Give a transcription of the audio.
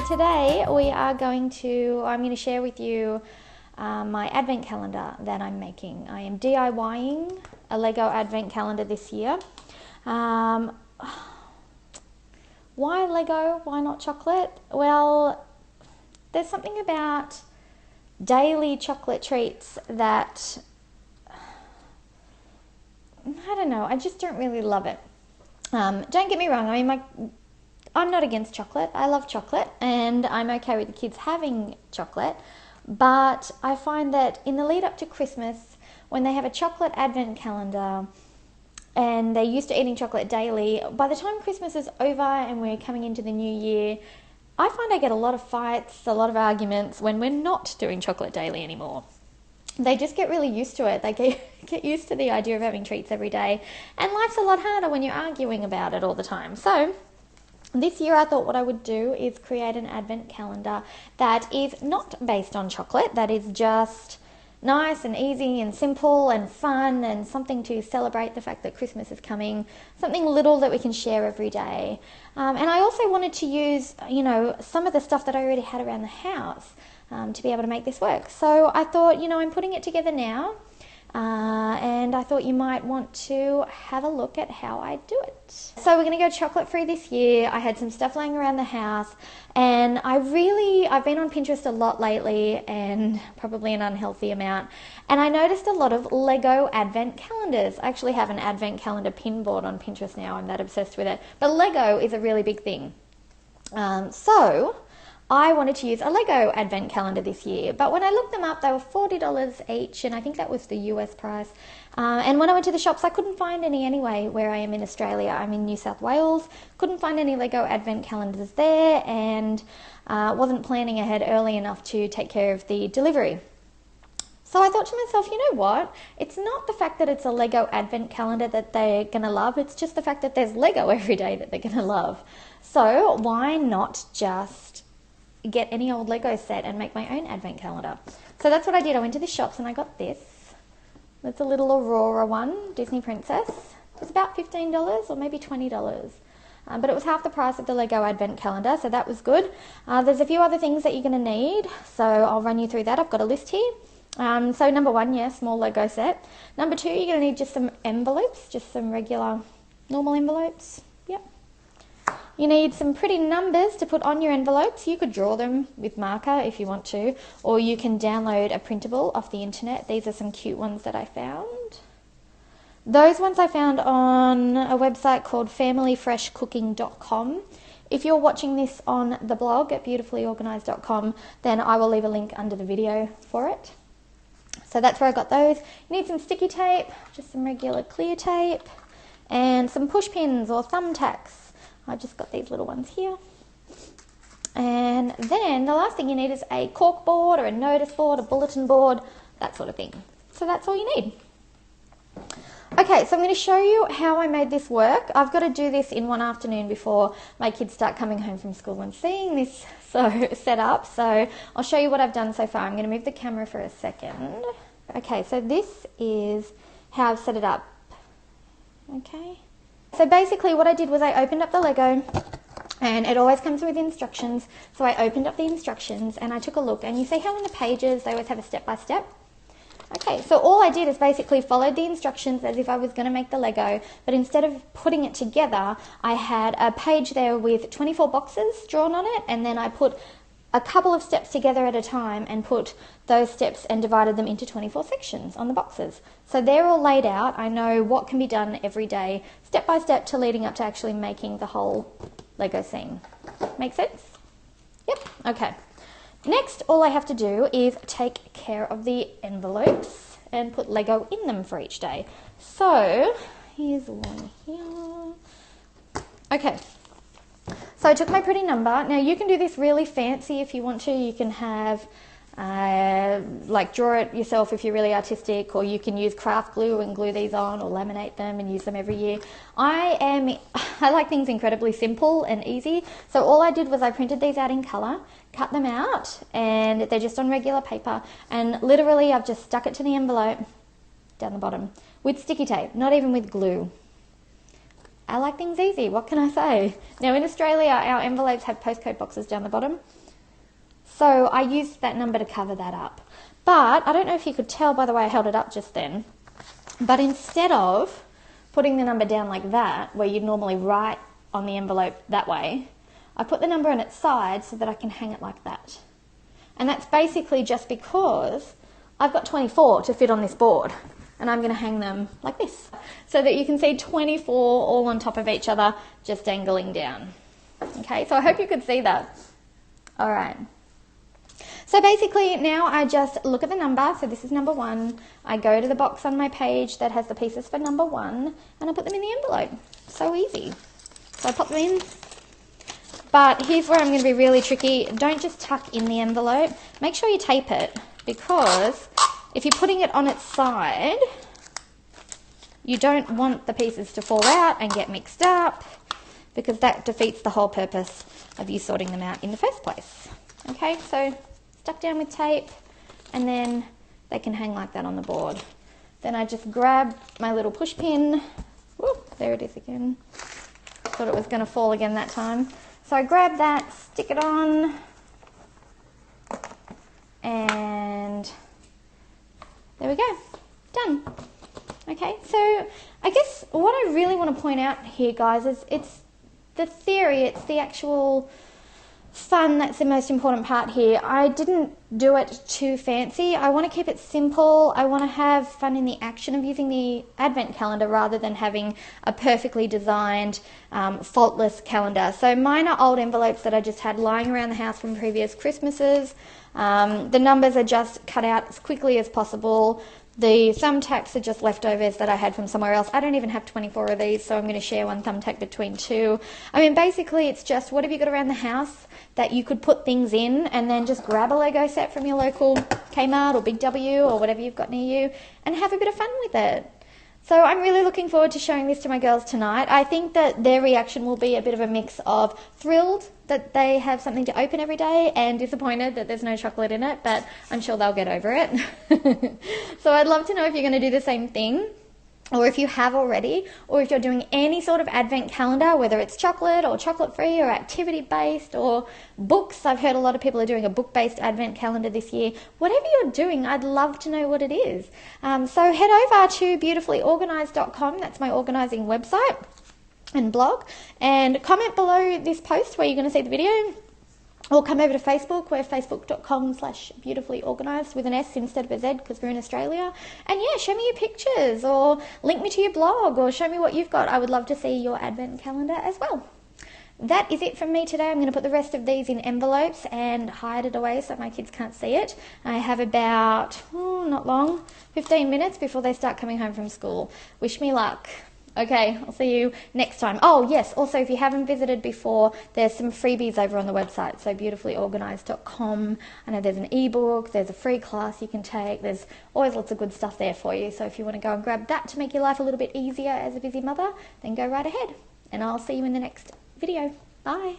today I'm going to share with you my advent calendar that I'm making. I am DIYing a Lego advent calendar this year. Why Lego? Why not chocolate? Well, there's something about daily chocolate treats that, I don't know, I just don't really love it. Don't get me wrong, I'm not against chocolate. I love chocolate and I'm okay with the kids having chocolate, but I find that in the lead up to Christmas, when they have a chocolate advent calendar and they're used to eating chocolate daily, by the time Christmas is over and we're coming into the new year, I find I get a lot of fights, a lot of arguments when we're not doing chocolate daily anymore. They just get really used to it. They get used to the idea of having treats every day, and life's a lot harder when you're arguing about it all the time. So this year I thought what I would do is create an advent calendar that is not based on chocolate, that is just nice and easy and simple and fun and something to celebrate the fact that Christmas is coming, something little that we can share every day. And I also wanted to use, some of the stuff that I already had around the house to be able to make this work. So I thought, I'm putting it together now. And I thought you might want to have a look at how I do it. So we're going to go chocolate free this year. I had some stuff laying around the house, and I've been on Pinterest a lot lately, and probably an unhealthy amount, and I noticed a lot of Lego advent calendars. I actually have an advent calendar pin board on Pinterest now. I'm that obsessed with it. But Lego is a really big thing. So I wanted to use a Lego advent calendar this year, but when I looked them up, they were $40 each, and I think that was the US price. And when I went to the shops, I couldn't find any anyway where I am in Australia. I'm in New South Wales. Couldn't find any Lego advent calendars there, and wasn't planning ahead early enough to take care of the delivery. So I thought to myself, you know what? It's not the fact that it's a Lego advent calendar that they're going to love. It's just the fact that there's Lego every day that they're going to love. So why not just get any old Lego set and make my own advent calendar? So that's what I did. I went to the shops and I got this. It's a little Aurora one, Disney Princess. It was about $15 or maybe $20. But it was half the price of the Lego advent calendar, so that was good. There's a few other things that you're going to need, so I'll run you through that. I've got a list here. So number one, small Lego set. Number two, you're going to need just some envelopes, just some regular normal envelopes. Yep. You need some pretty numbers to put on your envelopes. You could draw them with marker if you want to, or you can download a printable off the internet. These are some cute ones that I found. Those ones I found on a website called familyfreshcooking.com. If you're watching this on the blog at beautifulyorganised.com, then I will leave a link under the video for it. So that's where I got those. You need some sticky tape, just some regular clear tape, and some push pins or thumbtacks. I just got these little ones here. And then the last thing you need is a cork board or a notice board, a bulletin board, that sort of thing. So that's all you need. Okay, so I'm going to show you how I made this work. I've got to do this in one afternoon before my kids start coming home from school and seeing this set up. So I'll show you what I've done so far. I'm going to move the camera for a second. Okay, so this is how I've set it up. Okay. So basically what I did was I opened up the Lego, and it always comes with instructions. So I opened up the instructions and I took a look, and you see how in the pages they always have a step-by-step? Okay, so all I did is basically followed the instructions as if I was going to make the Lego, but instead of putting it together, I had a page there with 24 boxes drawn on it, and then I put a couple of steps together at a time and put those steps and divided them into 24 sections on the boxes. So they're all laid out. I know what can be done every day, step by step, to leading up to actually making the whole Lego scene. Make sense? Yep. Okay. Next, all I have to do is take care of the envelopes and put Lego in them for each day. So here's one here. Okay. So I took my pretty number. Now you can do this really fancy if you want to. You can have, draw it yourself if you're really artistic, or you can use craft glue and glue these on, or laminate them and use them every year. I like things incredibly simple and easy. So all I did was I printed these out in colour, cut them out, and they're just on regular paper. And literally I've just stuck it to the envelope down the bottom with sticky tape, not even with glue. I like things easy, what can I say? Now in Australia, our envelopes have postcode boxes down the bottom. So I used that number to cover that up. But I don't know if you could tell by the way I held it up just then, but instead of putting the number down like that, where you'd normally write on the envelope that way, I put the number on its side so that I can hang it like that. And that's basically just because I've got 24 to fit on this board, and I'm going to hang them like this so that you can see 24 all on top of each other just dangling down. Okay, so I hope you could see that. All right. So basically now I just look at the number, so this is number 1, I go to the box on my page that has the pieces for number 1, and I put them in the envelope. So easy. So I pop them in. But here's where I'm going to be really tricky. Don't just tuck in the envelope. Make sure you tape it, because if you're putting it on its side, you don't want the pieces to fall out and get mixed up, because that defeats the whole purpose of you sorting them out in the first place. Okay, so stuck down with tape, and then they can hang like that on the board. Then I just grab my little push pin. Whoop, there it is again. Thought it was going to fall again that time. So I grab that, stick it on, and there we go, done. Okay, so I guess what I really want to point out here, guys, is it's the theory, it's the actual fun that's the most important part here. I didn't do it too fancy. I want to keep it simple. I want to have fun in the action of using the advent calendar rather than having a perfectly designed, faultless calendar. So mine are old envelopes that I just had lying around the house from previous Christmases. The numbers are just cut out as quickly as possible. The thumbtacks are just leftovers that I had from somewhere else. I don't even have 24 of these, so I'm going to share one thumbtack between 2. I mean, basically, it's just what have you got around the house that you could put things in, and then just grab a Lego set from your local Kmart or Big W or whatever you've got near you and have a bit of fun with it. So I'm really looking forward to showing this to my girls tonight. I think that their reaction will be a bit of a mix of thrilled that they have something to open every day and disappointed that there's no chocolate in it, but I'm sure they'll get over it. So I'd love to know if you're going to do the same thing, or if you have already, or if you're doing any sort of advent calendar, whether it's chocolate or chocolate-free or activity-based or books. I've heard a lot of people are doing a book-based advent calendar this year. Whatever you're doing, I'd love to know what it is. So head over to beautifulyorganised.com. That's my organising website and blog. And comment below this post where you're going to see the video. Or come over to Facebook, we're facebook.com/beautifulyorganised with an S instead of a Z because we're in Australia. And yeah, show me your pictures or link me to your blog or show me what you've got. I would love to see your advent calendar as well. That is it from me today. I'm going to put the rest of these in envelopes and hide it away so my kids can't see it. I have about, not long, 15 minutes before they start coming home from school. Wish me luck. Okay, I'll see you next time. Oh, yes, also, if you haven't visited before, there's some freebies over on the website, so beautifulyorganised.com. I know there's an ebook, there's a free class you can take, there's always lots of good stuff there for you. So if you want to go and grab that to make your life a little bit easier as a busy mother, then go right ahead. And I'll see you in the next video. Bye.